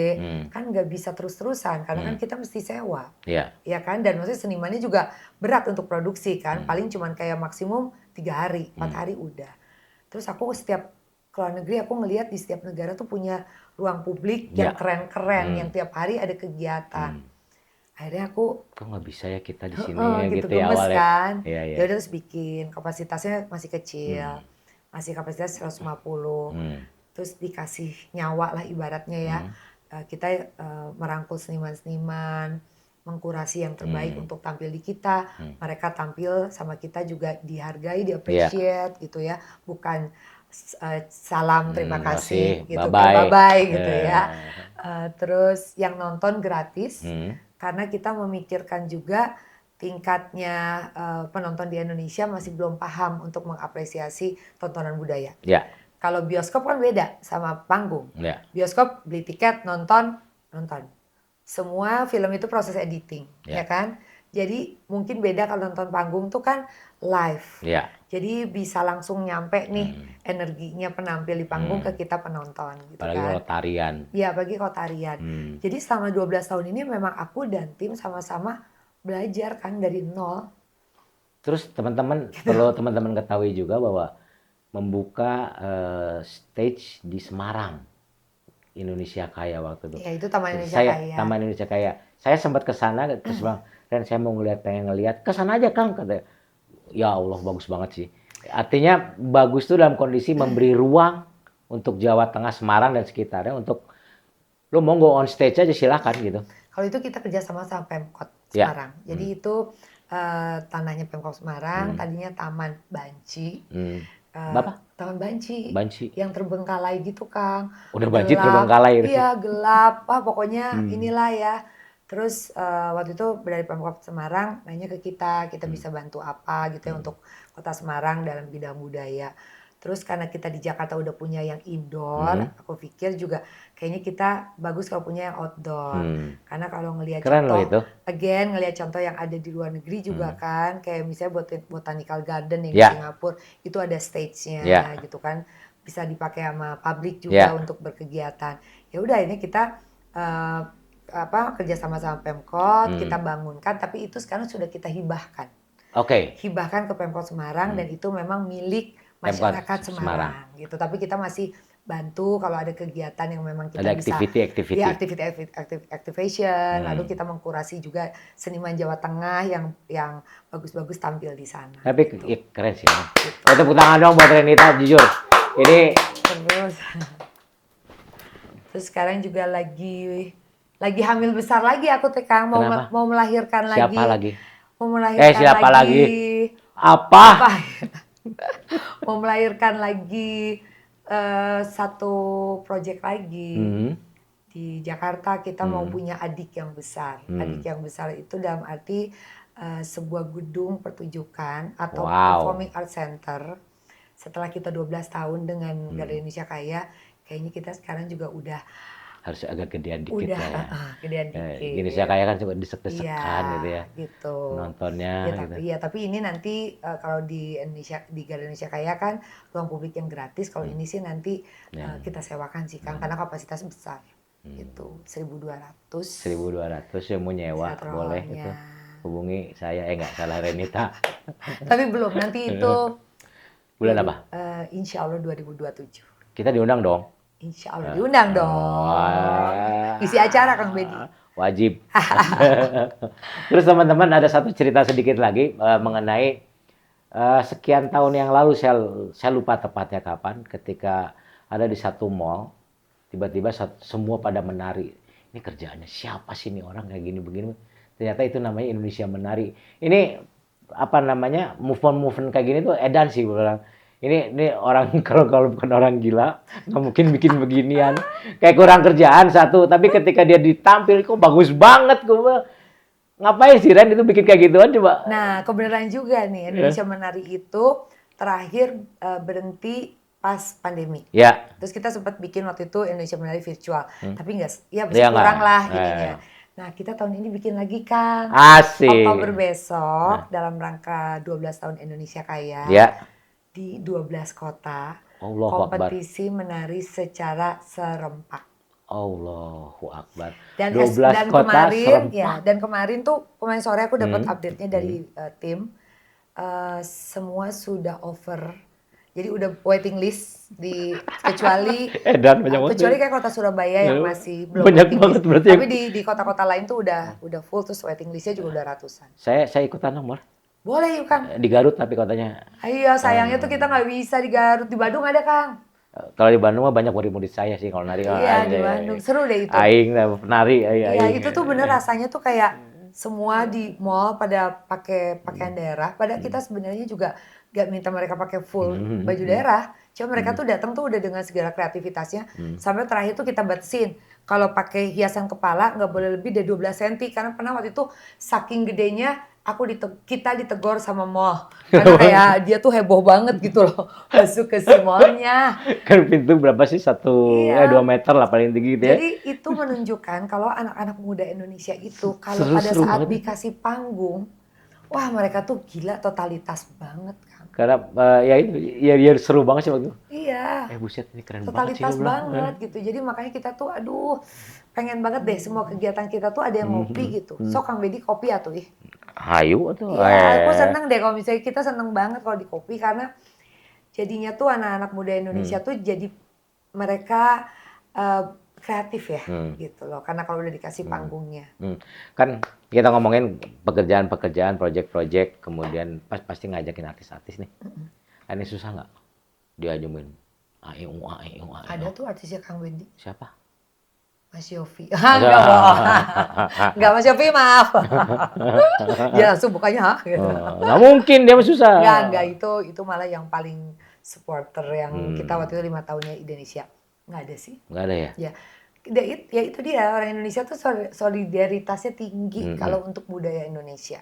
kan nggak bisa terus-terusan karena kan kita mesti sewa, ya kan, dan maksudnya senimannya juga berat untuk produksi kan, paling cuman kayak maksimum 3 hari, 4 hari udah. Terus aku setiap ke luar negeri aku ngelihat di setiap negara tuh punya ruang publik yang keren-keren, yang tiap hari ada kegiatan. Akhirnya aku kok nggak bisa ya kita di sini gitu ya gemes awalnya. kan. Ya udah terus bikin, kapasitasnya masih kecil. Masih kapasitas 150. Terus dikasih nyawa lah ibaratnya ya. Kita merangkul seniman-seniman, mengkurasi yang terbaik untuk tampil di kita. Mereka tampil sama kita juga dihargai, di-appreciate gitu ya. Bukan salam terima kasih gitu, bye-bye gitu ya. Terus yang nonton gratis karena kita memikirkan juga tingkatnya penonton di Indonesia masih belum paham untuk mengapresiasi tontonan budaya. Kalau bioskop kan beda sama panggung. Bioskop beli tiket, nonton. Semua film itu proses editing, ya kan? Jadi mungkin beda kalau nonton panggung tuh kan live. Jadi bisa langsung nyampe nih energinya penampil di panggung ke kita penonton gitu. Apalagi kan. Kalau tarian. Iya, apalagi kalau tarian. Jadi selama 12 tahun ini memang aku dan tim sama-sama belajar kan dari nol. Terus teman-teman perlu teman-teman ketahui juga bahwa membuka stage di Semarang, Indonesia Kaya waktu itu. Ya itu Taman Indonesia Kaya. Taman Indonesia Kaya. Saya sempat ke sana terus bilang, "Ren, saya mau pengen ngelihat." "Ke sana aja, Kang," kata. Ya Allah, bagus banget sih. Artinya bagus tuh dalam kondisi memberi ruang untuk Jawa Tengah, Semarang dan sekitarnya untuk lu mau go on stage aja silakan gitu. Kalau itu kita kerja sama Pemkot Semarang. Jadi itu tanahnya Pemkot Semarang, tadinya Taman Banci. Apa? Taman Banci. Banci. Yang terbengkalai gitu, Kang. Udah banci Gelap. terbengkalai. Iya, gelap. Pokoknya inilah ya. Terus waktu itu dari Pemkot Semarang nanya ke kita bisa bantu apa gitu ya untuk Kota Semarang dalam bidang budaya. Terus karena kita di Jakarta udah punya yang indoor, aku pikir juga kayaknya kita bagus kalau punya yang outdoor. Karena kalau ngelihat Keren loh contoh, itu. ngelihat contoh yang ada di luar negeri juga kan, kayak misalnya botanical garden yang di Ya. Singapura, itu ada stage-nya Ya. gitu kan, bisa dipakai sama publik juga untuk berkegiatan. Ya udah ini kita kerja sama Pemkot, kita bangunkan, tapi itu sekarang sudah kita hibahkan. Oke. Hibahkan ke Pemkot Semarang dan itu memang milik masyarakat Semarang gitu. Tapi kita masih bantu kalau ada kegiatan yang memang kita ada bisa activity. Ya, activation, lalu kita mengkurasi juga seniman Jawa Tengah yang bagus-bagus tampil di sana. Tapi gitu. ya, keren sih. Tepuk tangan dong buat Renita, jujur. Ini terus sekarang juga lagi hamil besar lagi aku Kang, mau melahirkan Siapa lagi? Mau melahirkan siapa lagi? Apa? Mau melahirkan lagi satu proyek lagi. Di Jakarta kita mau punya adik yang besar. Adik yang besar itu dalam arti sebuah gedung pertunjukan atau performing art center. Setelah kita 12 tahun dengan Galeri Indonesia Kaya, kayaknya kita sekarang juga udah harus agak gedean dikit lah ya. Gedean dikit. Indonesia Kaya kan coba desek-desekan gitu ya. Gitu. Nontonnya gitu. Tapi ini nanti kalau di Galeri Indonesia Kaya kan ruang publik yang gratis. Kalau ini sih nanti kita sewakan sih Kang, karena kapasitas besar. Gitu. 1.200. 1.200 yang mau nyewa boleh gitu. Hubungi saya, enggak salah Renita. Tapi belum, nanti itu bulan apa? Insya Allah 2027. Kita diundang dong. Insya Allah diundang dong. Isi acara Kang Bedi. Wajib. Terus teman-teman ada satu cerita sedikit lagi mengenai sekian tahun yang lalu, saya lupa tepatnya kapan, ketika ada di satu mall, tiba-tiba semua pada menari. Ini kerjaannya siapa sih ini orang kayak gini begini? Ternyata itu namanya Indonesia Menari. Ini apa namanya, movement kayak gini tuh edan sih bilang. Ini orang kalau bukan orang gila nggak mungkin bikin beginian. Kayak kurang kerjaan satu, tapi ketika dia ditampil kok bagus banget gue. Ngapain sih Ren itu bikin kayak gituan coba? Nah, kebenaran juga nih Indonesia Menari itu terakhir berhenti pas pandemi. Ya. Terus kita sempat bikin waktu itu Indonesia Menari virtual, tapi masih kurang lah ininya. Nah, kita tahun ini bikin lagi Kang. Asik. Oktober besok dalam rangka 12 tahun Indonesia Kaya. Ya. Di 12 kota, kompetisi menari secara serempak. Allahu Akbar. Dan 12 kota serempak. Dan kemarin tuh kemarin sore aku dapat update-nya dari tim, semua sudah over. Jadi udah waiting list kecuali kayak kota Surabaya yang masih belum banyak banget berarti. Tapi di kota-kota lain tuh udah full, terus waiting listnya juga udah ratusan. Saya ikutan nomor. Boleh yuk Kang. Di Garut tapi kotanya. Iya sayangnya tuh kita nggak bisa di Garut. Di Bandung ada Kang. Kalau di Bandung mah banyak murid-murid saya sih kalau nari. Iya di Bandung seru deh itu. Aing penari. Iya itu tuh bener rasanya tuh kayak semua di mall pada pakai pakaian daerah. Padahal kita sebenarnya juga gak minta mereka pakai full baju daerah. Cuma mereka tuh datang tuh udah dengan segala kreativitasnya. Sampai terakhir tuh kita batasin. Kalau pakai hiasan kepala nggak boleh lebih dari 12 cm. Karena pernah waktu itu saking gedenya kita ditegor sama mall. Karena kayak dia tuh heboh banget gitu loh. Masuk ke si mallnya. Kan pintu berapa sih? 2 meter lah paling tinggi gitu ya. Jadi itu menunjukkan kalau anak-anak muda Indonesia itu kalau pada saat dikasih panggung, wah mereka tuh gila totalitas banget kan. Karena ya seru banget sih waktu itu. Iya. Buset ini keren totalitas banget sih. Totalitas banget gitu. Jadi makanya kita tuh pengen banget deh semua kegiatan kita tuh ada yang ngopi gitu. So Kang Bedi kopi atuh ih. Hayu tuh. Iya, aku seneng deh kalau misalnya kita seneng banget kalau di kopi karena jadinya tuh anak-anak muda Indonesia tuh jadi mereka kreatif ya gitu loh. Karena kalau udah dikasih panggungnya. Kan kita ngomongin pekerjaan-pekerjaan, proyek-proyek, kemudian pasti ngajakin artis-artis nih. Ini susah nggak diajumin? Ada tuh artisnya Kang Wendy. Siapa? Mas Yofi. Enggak bohong. Enggak Mas Yofi, maaf. Dia langsung bukannya gitu. Nggak mungkin dia mah susah. Enggak, itu malah yang paling supporter yang kita waktu itu 5 tahunnya Indonesia. Enggak ada sih. Nggak ada ya? Ya, ya itu dia, orang Indonesia tuh solidaritasnya tinggi kalau untuk budaya Indonesia.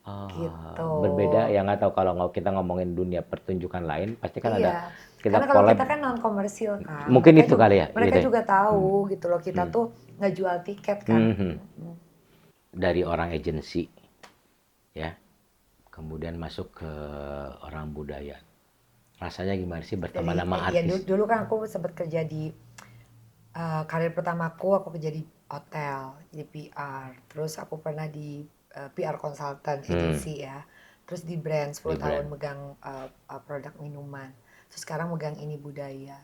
Gitu. Berbeda ya, nggak tahu kalau kita ngomongin dunia pertunjukan lain pasti kan ada Karena kita kalau collab. kita kan non komersil kan. Mungkin mereka itu juga, kali ya. Mereka gitu. juga tahu gitu loh, kita tuh nggak jual tiket kan. Dari orang agensi ya, kemudian masuk ke orang budaya. Rasanya gimana sih berteman sama Ya artis? dulu kan aku sempat kerja di karir pertamaku, aku kerja di hotel, di PR. Terus aku pernah di PR consultant agency ya. Terus di brand 10 tahun megang produk minuman. Terus sekarang megang ini budaya.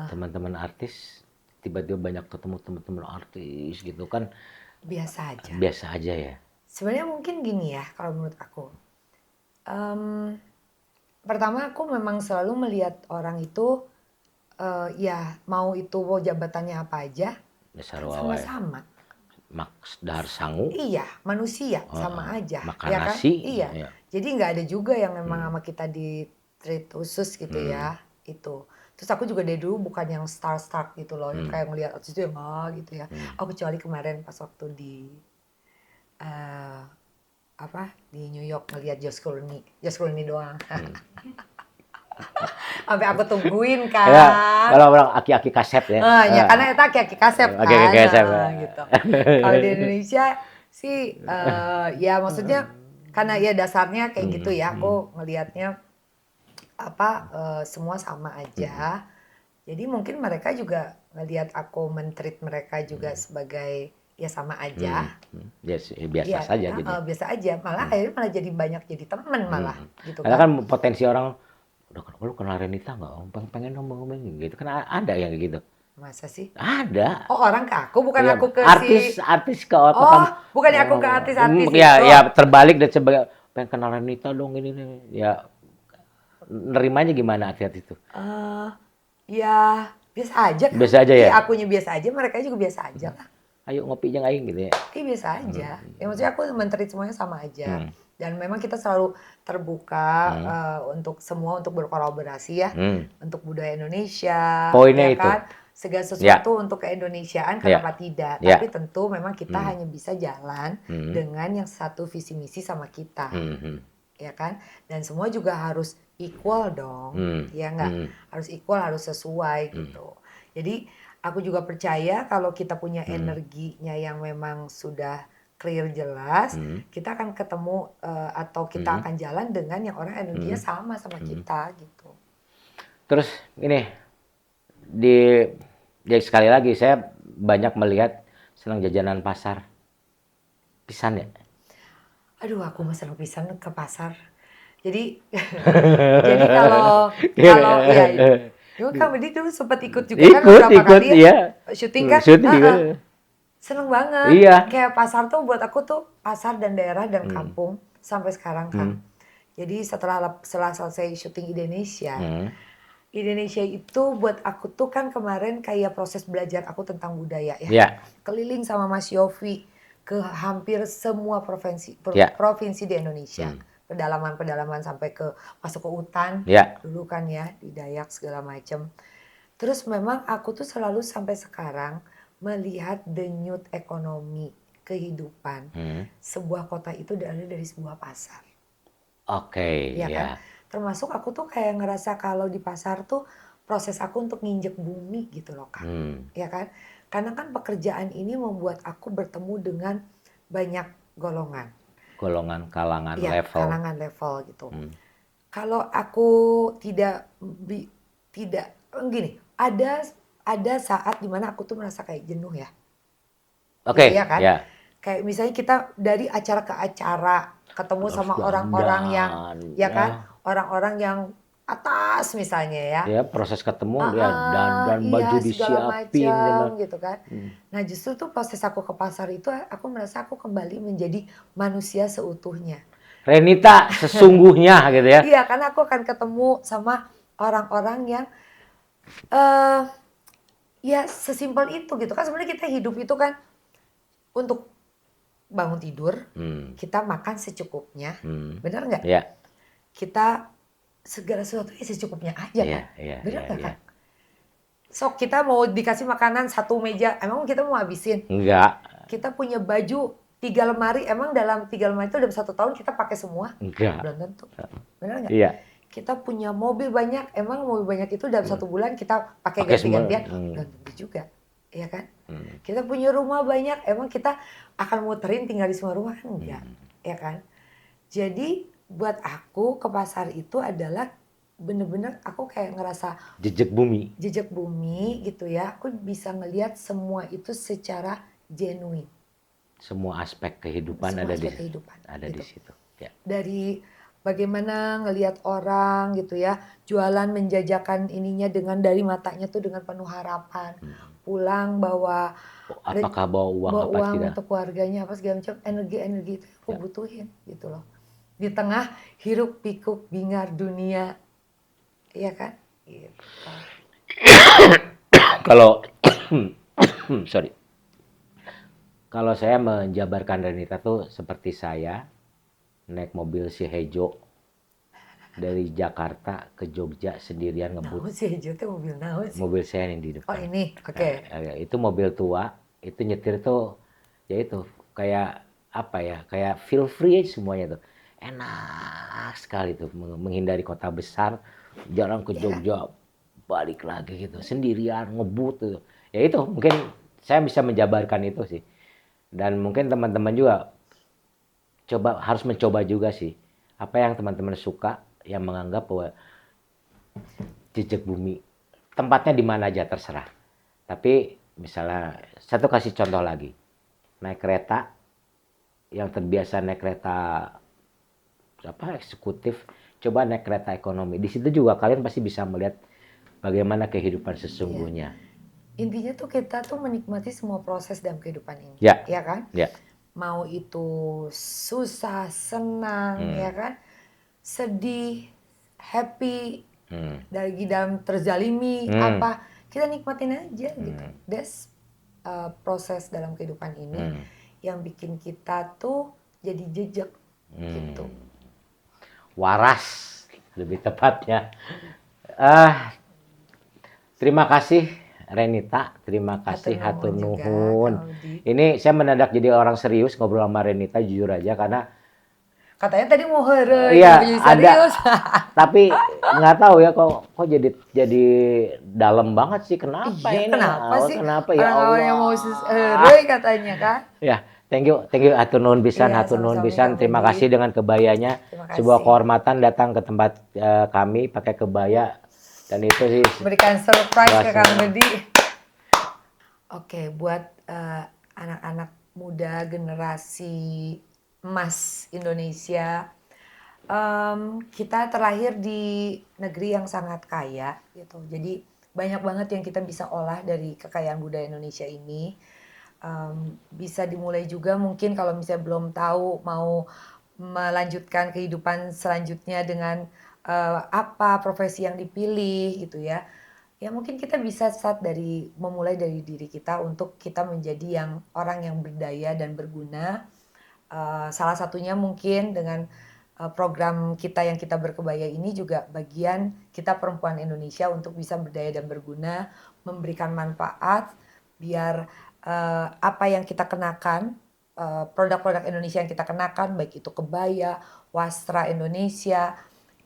Teman-teman artis, tiba-tiba banyak ketemu teman-teman artis gitu kan. Biasa aja. Biasa aja ya. Sebenarnya mungkin gini ya kalau menurut aku. Pertama aku memang selalu melihat orang itu ya mau itu jabatannya apa aja sama-sama. Dahar sangu. Iya, manusia sama aja. Makan ya kan? nasi. Iya. Ya. Jadi nggak ada juga yang memang sama kita di treat khusus gitu ya. Itu. Terus aku juga dari dulu bukan yang star gitu loh, yang kayak ngelihat artis itu yang gitu ya. Aku kecuali kemarin pas waktu di di New York ngelihat George Clooney doang. Sampai aku tungguin kan. Ya, kalau orang aki-aki kaset ya. Ya karena itu aki-aki kaset kan. Aki-aki kaset. Gitu. Kalau di Indonesia sih ya maksudnya karena ya dasarnya kayak gitu ya. Aku ngelihatnya semua sama aja. Jadi mungkin mereka juga ngelihat aku men-treat mereka juga sebagai ya sama aja. Biasa saja jadi. Biasa aja. Malah akhirnya malah jadi banyak jadi teman malah gitu Karena kan. kan potensi orang udah lu kenal Renita nggak? Pengen ngomong gitu kan ada yang kayak gitu. Masa sih? Ada. Oh, orang ke aku bukan Ya, aku ke artis ke apa? Oh, bukannya aku ke artis-artis itu. Ya terbalik dan sebagai pengen kenal Renita dong ini. Ya nerimanya gimana artis itu? Ya biasa aja kan. Biasa aja ya? Akunya biasa aja, mereka juga biasa aja lah. Ayo ngopi jeung aing gitu ya. Iya biasa aja. Ya maksudnya aku men-treat semuanya sama aja. Dan memang kita selalu terbuka untuk semua untuk berkolaborasi ya. Untuk budaya Indonesia. Poinnya ya itu. Kan? Segala sesuatu untuk keindonesiaan kenapa tidak. Tapi tentu memang kita hanya bisa jalan dengan yang satu visi misi sama kita. Ya kan? Dan semua juga harus equal dong. Ya enggak? Harus equal, harus sesuai gitu. Jadi aku juga percaya kalau kita punya energinya yang memang sudah clear jelas, kita akan ketemu atau kita akan jalan dengan yang orang energinya sama kita gitu. Terus ini sekali lagi saya banyak melihat senang jajanan pasar. Pisan ya? Aduh, aku mah senang pisan ke pasar. Jadi kalau ya kamu dulu sempat ikut juga kan beberapa kali ya syuting kan. Seneng banget. Iya. Kayak pasar tuh buat aku tuh pasar dan daerah dan kampung sampai sekarang kan. Jadi setelah selesai syuting Indonesia, Indonesia itu buat aku tuh kan kemarin kayak proses belajar aku tentang budaya ya. Yeah. Keliling sama Mas Yofi ke hampir semua provinsi di Indonesia. Pedalaman sampai masuk ke hutan. Dulu kan ya di Dayak segala macam. Terus memang aku tuh selalu sampai sekarang melihat denyut ekonomi kehidupan sebuah kota itu dari sebuah pasar. Oke. Ya kan? Termasuk aku tuh kayak ngerasa kalau di pasar tuh proses aku untuk nginjek bumi gitu loh kan. Ya kan? Karena kan pekerjaan ini membuat aku bertemu dengan banyak golongan. Kalangan, ya, level. Kalangan level gitu. Kalau aku tidak gini, ada saat dimana aku tuh merasa kayak jenuh ya. Oke. Gitu ya kan? Kayak misalnya kita dari acara ke acara ketemu sama orang-orang yang orang-orang yang atas misalnya ya. Ya, proses ketemu dia dandan baju disiapin gitu kan. Nah, justru tuh proses aku ke pasar itu aku merasa aku kembali menjadi manusia seutuhnya. Renita sesungguhnya gitu ya. Iya, karena aku akan ketemu sama orang-orang yang ya sesimpel itu gitu kan. Sebenarnya kita hidup itu kan untuk bangun tidur, kita makan secukupnya, benar nggak? Ya. Kita segala sesuatu secukupnya aja kan, benar nggak kan? Sok kita mau dikasih makanan satu meja, emang kita mau habisin? Enggak. Kita punya baju 3 lemari, emang dalam 3 lemari itu dalam 1 tahun kita pakai semua? Enggak. Belum tentu, benar nggak? Iya. Kita punya mobil banyak, emang mobil banyak itu dalam 1 bulan kita pakai ganti-gantian? Belum tentu juga, ya kan? Kita punya rumah banyak, emang kita akan muterin tinggal di semua rumah? Enggak, ya kan? Jadi buat aku ke pasar itu adalah bener-bener aku kayak ngerasa jejak bumi gitu ya. Aku bisa ngelihat semua itu secara genuine. Semua aspek kehidupan ada di situ. Ya. Dari bagaimana ngelihat orang gitu ya, jualan menjajakan ininya dengan dari matanya tuh dengan penuh harapan. Pulang bawa apakah bawa uang bawa apa uang tidak untuk keluarganya apa segala macam, energi itu aku butuhin gitu loh. Di tengah hiruk pikuk bingar dunia. Iya kan? Gitu. Kalau sorry. Kalau saya menjabarkan Renita tuh seperti saya naik mobil si Hejo dari Jakarta ke Jogja sendirian ngebut. Naon si Hejo teh mobil naon sih? Mobil saya yang di depan. Oh ini, oke. Itu mobil tua, itu nyetir tuh ya itu kayak apa ya? Kayak feel free aja semuanya tuh. Enak sekali tuh menghindari kota besar, jalan ke Jogja, balik lagi gitu sendirian ngebut tuh. Ya itu mungkin saya bisa menjabarkan itu sih. Dan mungkin teman-teman juga harus mencoba juga sih. Apa yang teman-teman suka, yang menganggap bahwa jejak bumi tempatnya di mana aja terserah. Tapi misalnya satu kasih contoh lagi. Naik kereta yang terbiasa naik kereta eksekutif, coba naik kereta ekonomi. Di situ juga kalian pasti bisa melihat bagaimana kehidupan sesungguhnya. Intinya tuh kita tuh menikmati semua proses dalam kehidupan ini. Ya kan? Ya. Mau itu susah, senang, ya kan? Sedih, happy, dari dalam terzalimi, apa, kita nikmatin aja gitu. That's proses dalam kehidupan ini yang bikin kita tuh jadi jejak gitu. Waras lebih tepatnya. Terima kasih Renita, terima kasih hatur nuhun. Ini saya mendadak jadi orang serius ngobrol sama Renita jujur aja karena katanya tadi mau heureuy, iya, serius. Tapi nggak tahu ya kok jadi dalam banget sih. Kenapa iya, ini? Kenapa sih? Kenapa ya Allah? Orang yang mau heureuy katanya kan? Ya, thank you hatur nuhun pisan, hatur nuhun pisan. Terima kasih dengan kebayanya. Sebuah kehormatan datang ke tempat kami pakai kebaya dan itu sih berikan surprise ke Kang Dedi. Oke, buat anak-anak muda generasi emas Indonesia, kita terlahir di negeri yang sangat kaya gitu. Jadi banyak banget yang kita bisa olah dari kekayaan budaya Indonesia ini. Bisa dimulai juga mungkin kalau misalnya belum tahu mau melanjutkan kehidupan selanjutnya dengan apa profesi yang dipilih gitu ya. Ya mungkin kita bisa memulai dari diri kita untuk kita menjadi orang yang berdaya dan berguna. Salah satunya mungkin dengan program kita yang kita berkebaya ini juga bagian kita perempuan Indonesia untuk bisa berdaya dan berguna, memberikan manfaat biar apa yang kita kenakan, produk-produk Indonesia yang kita kenakan, baik itu kebaya, wastra Indonesia,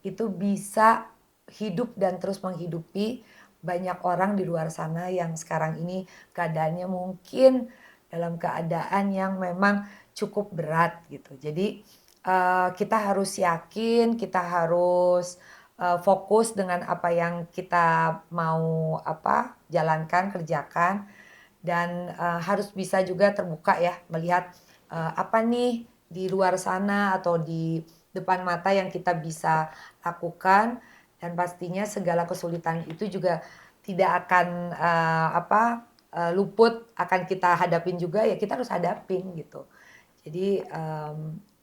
itu bisa hidup dan terus menghidupi banyak orang di luar sana yang sekarang ini keadaannya mungkin dalam keadaan yang memang cukup berat gitu. Jadi kita harus yakin, kita harus fokus dengan apa yang kita mau jalankan, kerjakan, dan harus bisa juga terbuka ya melihat apa nih di luar sana atau di depan mata yang kita bisa lakukan. Dan pastinya segala kesulitan itu juga tidak akan luput, akan kita hadapin juga, ya kita harus hadapin gitu. Jadi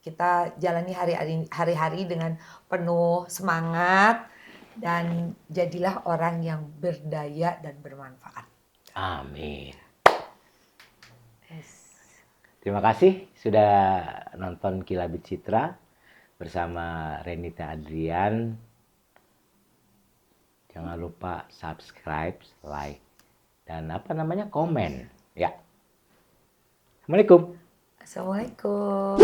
kita jalani hari-hari dengan penuh semangat dan jadilah orang yang berdaya dan bermanfaat. Amin. Yes. Terima kasih sudah nonton Kilabit Citra bersama Renita Adrian. Jangan lupa subscribe, like, dan komen. Ya. Assalamualaikum. Assalamualaikum.